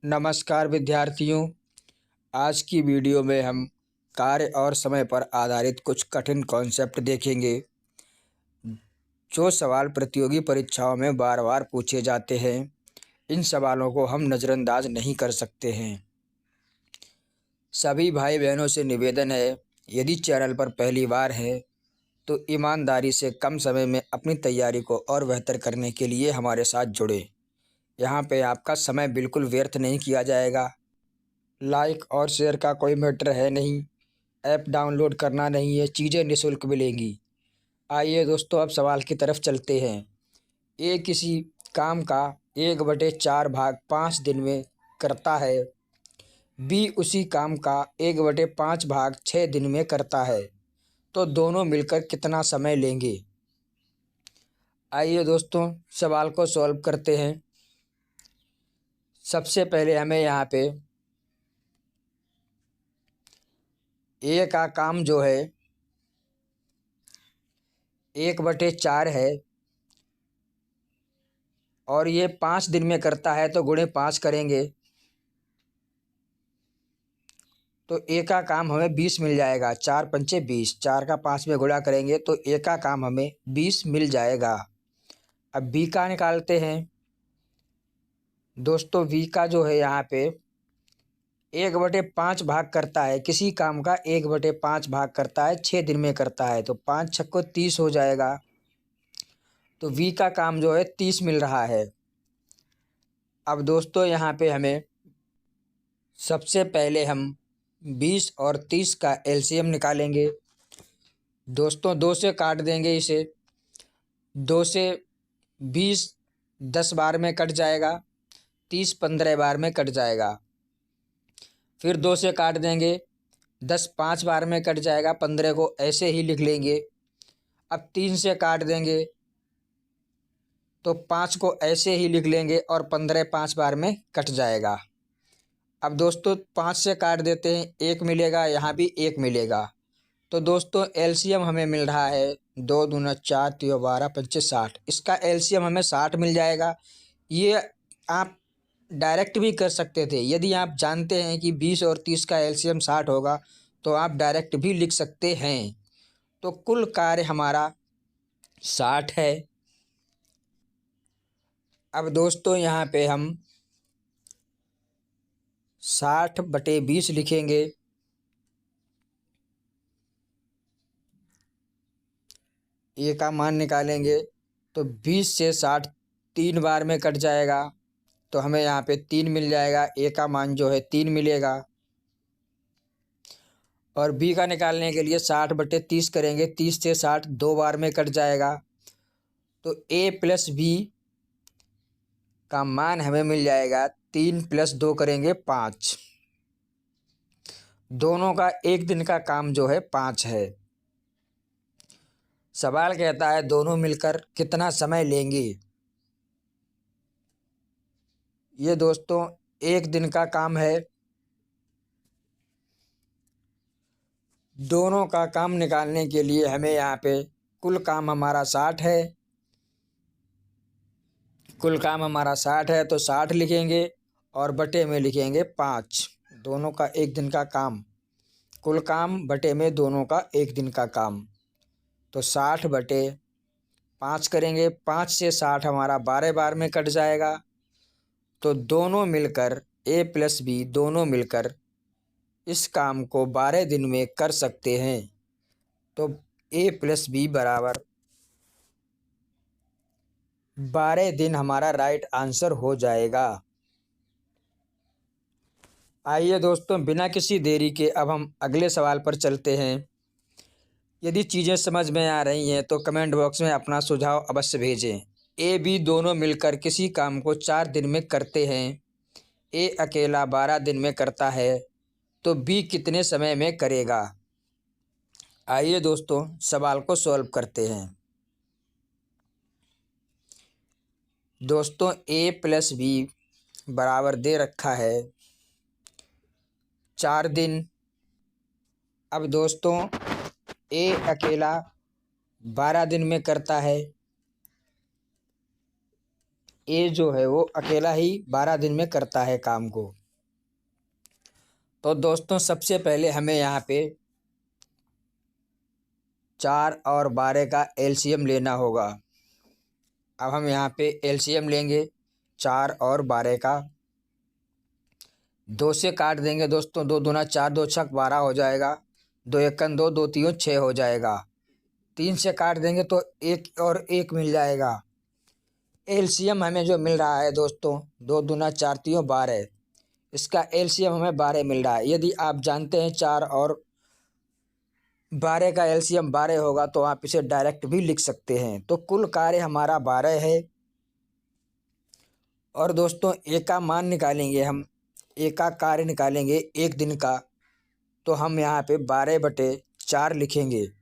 नमस्कार विद्यार्थियों। आज की वीडियो में हम कार्य और समय पर आधारित कुछ कठिन कॉन्सेप्ट देखेंगे जो सवाल प्रतियोगी परीक्षाओं में बार बार पूछे जाते हैं। इन सवालों को हम नज़रअंदाज नहीं कर सकते हैं। सभी भाई बहनों से निवेदन है, यदि चैनल पर पहली बार है तो ईमानदारी से कम समय में अपनी तैयारी को और बेहतर करने के लिए हमारे साथ जुड़े। यहाँ पे आपका समय बिल्कुल व्यर्थ नहीं किया जाएगा। लाइक और शेयर का कोई मैटर है नहीं, ऐप डाउनलोड करना नहीं है, चीज़ें निःशुल्क मिलेंगी। आइए दोस्तों, अब सवाल की तरफ चलते हैं। ए किसी काम का 1/4 भाग 5 दिन में करता है। बी उसी काम का 1/5 भाग 6 दिन में करता है, तो दोनों मिलकर कितना समय लेंगे। आइए दोस्तों, सवाल को सॉल्व करते हैं। सबसे पहले हमें यहाँ पे ए का काम जो है 1/4 है और ये 5 दिन में करता है, तो गुणे 5 करेंगे तो ए का काम हमें 20 मिल जाएगा। 4 पंचे 20, 4 का 5 में गुणा करेंगे तो ए का काम हमें 20 मिल जाएगा। अब बी का निकालते हैं। दोस्तों बी का जो है यहाँ पे 1/5 भाग करता है, किसी काम का 1/5 भाग करता है, 6 दिन में करता है, तो 5 छक्को 30 हो जाएगा। तो बी का काम जो है 30 मिल रहा है। अब दोस्तों यहाँ पे हमें सबसे पहले हम 20 और 30 का एलसीएम निकालेंगे। दोस्तों 2 से काट देंगे इसे। 2 से 20 10 बार में कट जाएगा, 30 15 बार में कट जाएगा। फिर 2 से काट देंगे, 10 5 बार में कट जाएगा, 15 को ऐसे ही लिख लेंगे। अब 3 से काट देंगे तो 5 को ऐसे ही लिख लेंगे और 15 5 बार में कट जाएगा। अब दोस्तों 5 से काट देते हैं, 1 मिलेगा, यहाँ भी 1 मिलेगा। तो दोस्तों एलसीएम हमें मिल रहा है 2 दूना 4 3 12 पंचे 60। इसका एलसीएम हमें 60 मिल जाएगा। ये आप डायरेक्ट भी कर सकते थे। यदि आप जानते हैं कि 20 और 30 का एलसीएम 60 होगा तो आप डायरेक्ट भी लिख सकते हैं। तो कुल कार्य हमारा 60 है। अब दोस्तों यहाँ पे हम 60/20 लिखेंगे। ए का मान निकालेंगे तो 20 से 60 3 बार में कट जाएगा, तो हमें यहाँ पे 3 मिल जाएगा। ए का मान जो है 3 मिलेगा। और बी का निकालने के लिए 60/30 करेंगे, 30 से 60 2 बार में कट जाएगा, तो ए प्लस बी का मान हमें मिल जाएगा 3 + 2 करेंगे 5। दोनों का एक दिन का काम जो है 5 है। सवाल कहता है दोनों मिलकर कितना समय लेंगे। ये दोस्तों एक दिन का काम है। दोनों का काम निकालने के लिए हमें यहाँ पे कुल काम हमारा 60 है। कुल काम हमारा 60 है तो 60 लिखेंगे और बटे में लिखेंगे 5। दोनों का एक दिन का काम, कुल काम बटे में दोनों का एक दिन का काम, तो 60/5 करेंगे। 5 से 60 हमारा 12 बार में कट जाएगा, तो दोनों मिलकर ए प्लस बी दोनों मिलकर इस काम को 12 दिन में कर सकते हैं। तो ए प्लस बी बराबर 12 दिन हमारा राइट आंसर हो जाएगा। आइए दोस्तों, बिना किसी देरी के अब हम अगले सवाल पर चलते हैं। यदि चीज़ें समझ में आ रही हैं तो कमेंट बॉक्स में अपना सुझाव अवश्य भेजें। ए बी दोनों मिलकर किसी काम को 4 दिन में करते हैं। ए अकेला 12 दिन में करता है, तो बी कितने समय में करेगा। आइए दोस्तों सवाल को सॉल्व करते हैं। दोस्तों ए प्लस बी बराबर दे रखा है 4 दिन। अब दोस्तों ए अकेला 12 दिन में करता है, ए जो है वो अकेला ही 12 दिन में करता है काम को। तो दोस्तों सबसे पहले हमें यहाँ पे 4 और 12 का एलसीएम लेना होगा। अब हम यहाँ पे एलसीएम लेंगे 4 और 12 का। 2 से काट देंगे दोस्तों, 2 दूना 4, 2 छक 12 हो जाएगा। 2 एकन 2, 2 तीन 6 हो जाएगा। 3 से काट देंगे तो 1 और 1 मिल जाएगा। एलसीएम हमें जो मिल रहा है दोस्तों, 2 दूना 4 तीन 12, इसका एलसीएम हमें 12 मिल रहा है। यदि आप जानते हैं 4 और 12 का एलसीएम 12 होगा तो आप इसे डायरेक्ट भी लिख सकते हैं। तो कुल कार्य हमारा 12 है। और दोस्तों ए का मान निकालेंगे हम, ए का कार्य निकालेंगे 1 दिन का। तो हम यहाँ पे 12/4 लिखेंगे।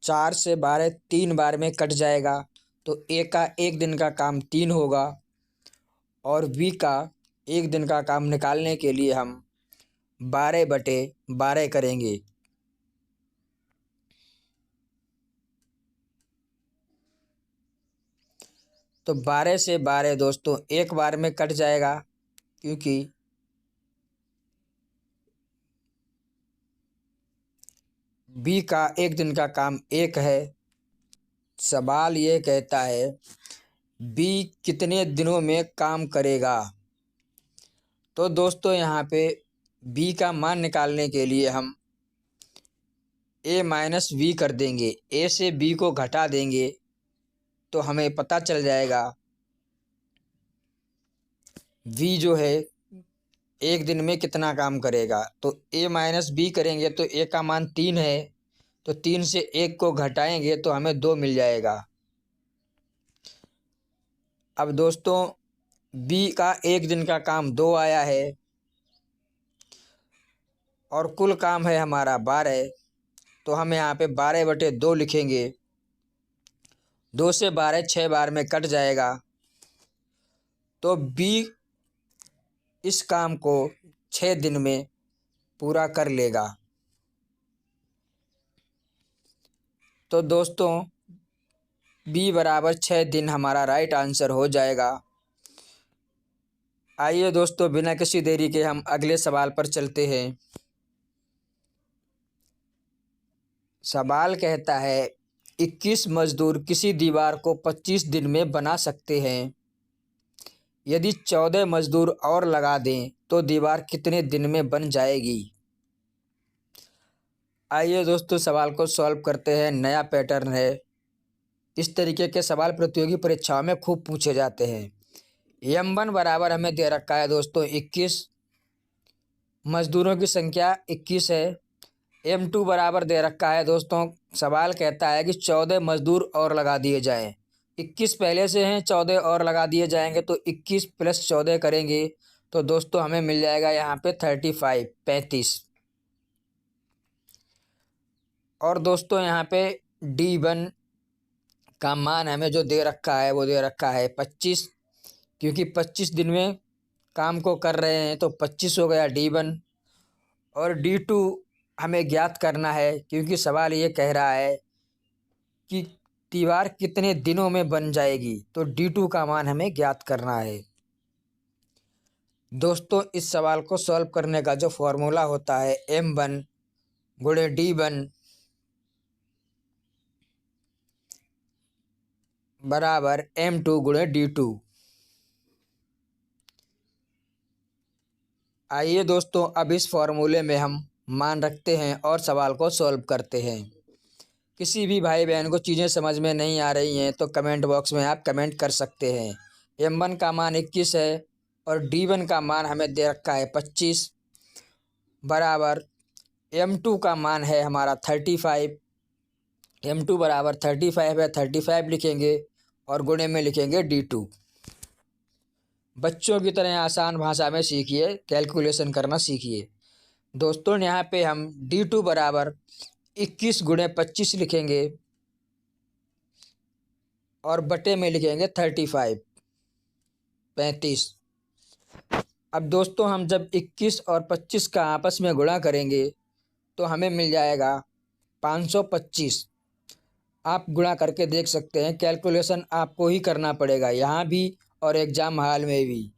4 से 12 3 बार में कट जाएगा, तो ए का 1 दिन का काम 3 होगा। और बी का 1 दिन का काम निकालने के लिए हम 12/12 करेंगे। तो 12 से 12 दोस्तों 1 बार में कट जाएगा, क्योंकि बी का 1 दिन का काम 1 है। सवाल ये कहता है बी कितने दिनों में काम करेगा। तो दोस्तों यहाँ पे बी का मान निकालने के लिए हम ए माइनस वी कर देंगे। ए से बी को घटा देंगे तो हमें पता चल जाएगा वी जो है 1 दिन में कितना काम करेगा। तो ए माइनस बी करेंगे तो ए का मान 3 है, तो 3 से 1 को घटाएंगे तो हमें 2 मिल जाएगा। अब दोस्तों बी का 1 दिन का काम 2 आया है और कुल काम है हमारा 12। तो हम यहाँ पे 12/2 लिखेंगे। 2 से 12 6 बार में कट जाएगा, तो बी इस काम को 6 दिन में पूरा कर लेगा। तो दोस्तों बी बराबर 6 दिन हमारा राइट आंसर हो जाएगा। आइए दोस्तों बिना किसी देरी के हम अगले सवाल पर चलते हैं। सवाल कहता है 21 मजदूर किसी दीवार को 25 दिन में बना सकते हैं। यदि 14 मजदूर और लगा दें तो दीवार कितने दिन में बन जाएगी। आइए दोस्तों सवाल को सॉल्व करते हैं। नया पैटर्न है। इस तरीके के सवाल प्रतियोगी परीक्षाओं में खूब पूछे जाते हैं। M1 बराबर हमें दे रखा है दोस्तों 21, मजदूरों की संख्या 21 है। M2 बराबर दे रखा है दोस्तों, सवाल कहता है कि 14 मजदूर और लगा दिए जाएं। 21 पहले से हैं, 14 और लगा दिए जाएंगे तो 21 + 14 करेंगे तो दोस्तों हमें मिल जाएगा यहाँ पे 35। और दोस्तों यहाँ पे D1 का मान हमें जो दे रखा है वो दे रखा है 25, क्योंकि 25 दिन में काम को कर रहे हैं तो 25 हो गया D1। और D2 हमें ज्ञात करना है, क्योंकि सवाल ये कह रहा है कि दीवार कितने दिनों में बन जाएगी, तो D2 का मान हमें ज्ञात करना है। दोस्तों इस सवाल को सॉल्व करने का जो फॉर्मूला होता है M1 गुणे D1 बराबर M2 गुणे D2। आइए दोस्तों अब इस फॉर्मूले में हम मान रखते हैं और सवाल को सॉल्व करते हैं। किसी भी भाई बहन को चीज़ें समझ में नहीं आ रही हैं तो कमेंट बॉक्स में आप कमेंट कर सकते हैं। M1 का मान 21 है और D1 का मान हमें दे रखा है 25 बराबर M2 का मान है हमारा 35। M2 बराबर 35 है, 35 लिखेंगे और गुणे में लिखेंगे D2। बच्चों की तरह आसान भाषा में सीखिए, कैलकुलेशन करना सीखिए। दोस्तों यहाँ पे हम D2 बराबर 21 गुणे 25 लिखेंगे और बटे में लिखेंगे 35। अब दोस्तों हम जब 21 और 25 का आपस में गुणा करेंगे तो हमें मिल जाएगा 525। आप गुणा करके देख सकते हैं। कैलकुलेशन आपको ही करना पड़ेगा यहाँ भी और एग्ज़ाम हॉल में भी।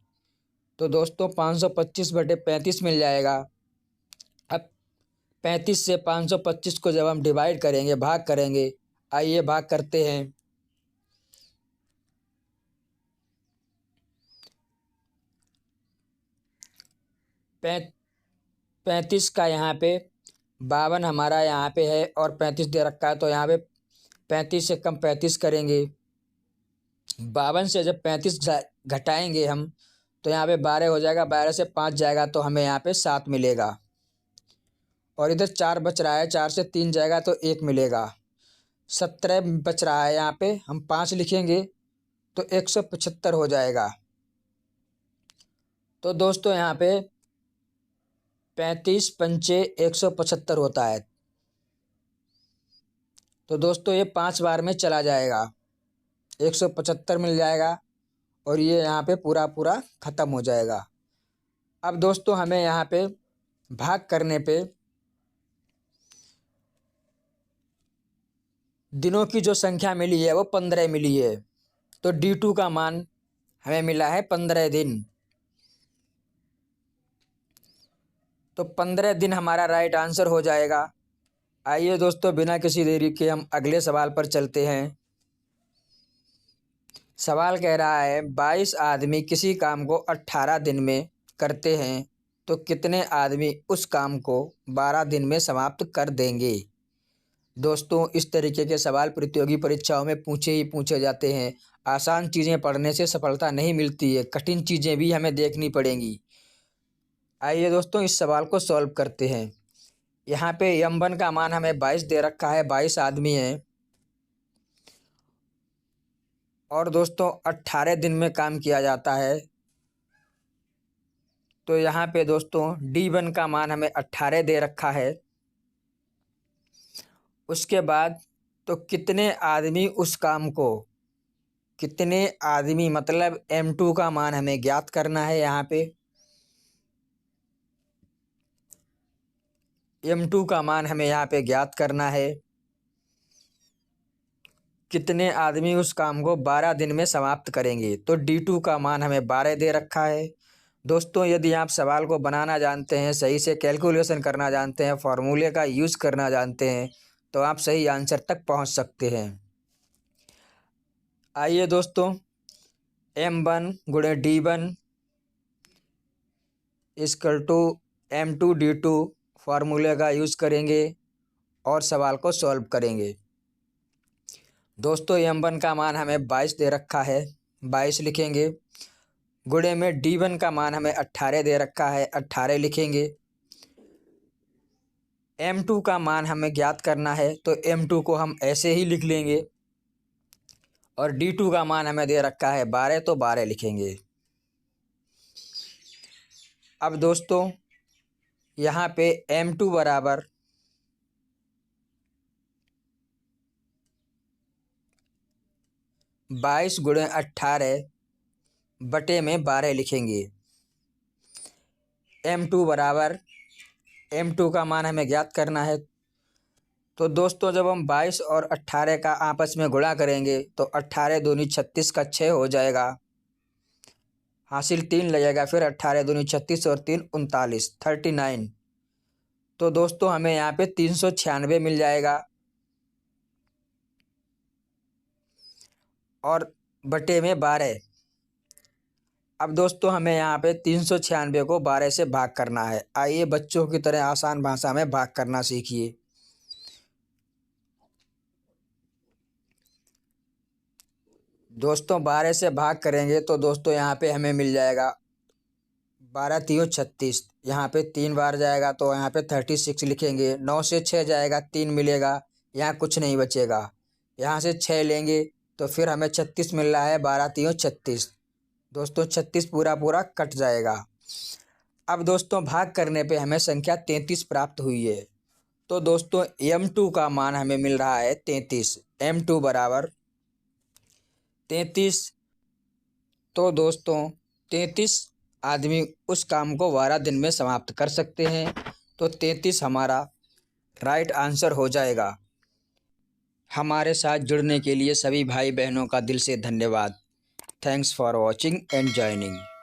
तो दोस्तों 525/35 मिल जाएगा। अब 35 से 525 को जब हम डिवाइड करेंगे, भाग करेंगे, आइए भाग करते हैं। 35 का यहाँ पे 52 हमारा यहाँ पे है और 35 दे रखा है, तो यहाँ पे 35 से कम 35 करेंगे। 52 से जब 35 घटाएंगे हम, तो यहाँ पे 12 हो जाएगा। 12 से 5 जाएगा तो हमें यहाँ पे 7 मिलेगा। और इधर 4 बच रहा है, 4 से 3 जाएगा तो 1 मिलेगा। 17 बच रहा है, यहाँ पे हम 5 लिखेंगे तो 175 हो जाएगा। तो दोस्तों यहाँ पे 35 पंचे 175 होता है। तो दोस्तों ये 5 बार में चला जाएगा, 175 मिल जाएगा और ये यहाँ पे पूरा पूरा ख़त्म हो जाएगा। अब दोस्तों हमें यहाँ पे भाग करने पे दिनों की जो संख्या मिली है वो 15 मिली है। तो D2 का मान हमें मिला है 15 दिन। तो 15 दिन हमारा राइट आंसर हो जाएगा। आइए दोस्तों बिना किसी देरी के हम अगले सवाल पर चलते हैं। सवाल कह रहा है 22 आदमी किसी काम को 18 दिन में करते हैं तो कितने आदमी उस काम को 12 दिन में समाप्त कर देंगे। दोस्तों इस तरीके के सवाल प्रतियोगी परीक्षाओं में पूछे ही पूछे जाते हैं। आसान चीज़ें पढ़ने से सफलता नहीं मिलती है, कठिन चीज़ें भी हमें देखनी पड़ेंगी। आइए दोस्तों इस सवाल को सॉल्व करते हैं। यहाँ पे M1 का मान हमें 22 दे रखा है, 22 आदमी हैं और दोस्तों 18 दिन में काम किया जाता है। तो यहाँ पे दोस्तों D1 का मान हमें 18 दे रखा है। उसके बाद तो कितने आदमी उस काम को, कितने आदमी मतलब M2 का मान हमें ज्ञात करना है। यहाँ पे M2 का मान हमें यहाँ पे ज्ञात करना है। कितने आदमी उस काम को 12 दिन में समाप्त करेंगे। तो D2 का मान हमें 12 दे रखा है। दोस्तों यदि आप सवाल को बनाना जानते हैं, सही से कैलकुलेशन करना जानते हैं, फॉर्मूले का यूज़ करना जानते हैं, तो आप सही आंसर तक पहुंच सकते हैं। आइए दोस्तों M1 गुणे D1 equal to M2 D2 फार्मूले का यूज़ करेंगे और सवाल को सॉल्व करेंगे। दोस्तों M1 का मान हमें 22 दे रखा है, 22 लिखेंगे। गुणे में D1 का मान हमें 18 दे रखा है, 18 लिखेंगे। M2 का मान हमें ज्ञात करना है तो M2 को हम ऐसे ही लिख लेंगे और D2 का मान हमें दे रखा है 12, तो 12 लिखेंगे। अब दोस्तों यहाँ पे M2 बराबर 22 गुणे 18 बटे में 12 लिखेंगे। M2 बराबर M2 का मान हमें ज्ञात करना है। तो दोस्तों जब हम 22 और 18 का आपस में गुणा करेंगे तो 18 दूनी 36 का 6 हो जाएगा, हासिल 3 लगेगा। फिर 18 दूनी 36 और 3 39, 39। तो दोस्तों हमें यहाँ पे 396 मिल जाएगा और बटे में 12। अब दोस्तों हमें यहाँ पे 396 को 12 से भाग करना है। आइए बच्चों की तरह आसान भाषा में भाग करना सीखिए। दोस्तों 12 से भाग करेंगे तो दोस्तों यहाँ पे हमें मिल जाएगा 12 3 36, यहाँ पे 3 बार जाएगा तो यहाँ पे 36 लिखेंगे। 9 से 6 जाएगा, 3 मिलेगा, यहाँ कुछ नहीं बचेगा। यहाँ से 6 लेंगे तो फिर हमें 36 मिल रहा है, 12 3 36। दोस्तों 36 पूरा पूरा कट जाएगा। अब दोस्तों भाग करने पे हमें संख्या 33 प्राप्त हुई है। तो दोस्तों M2 का मान हमें मिल रहा है 33, M2 बराबर 33। तो दोस्तों 33 आदमी उस काम को 12 दिन में समाप्त कर सकते हैं। तो 33 हमारा राइट आंसर हो जाएगा। हमारे साथ जुड़ने के लिए सभी भाई बहनों का दिल से धन्यवाद। Thanks for watching and joining.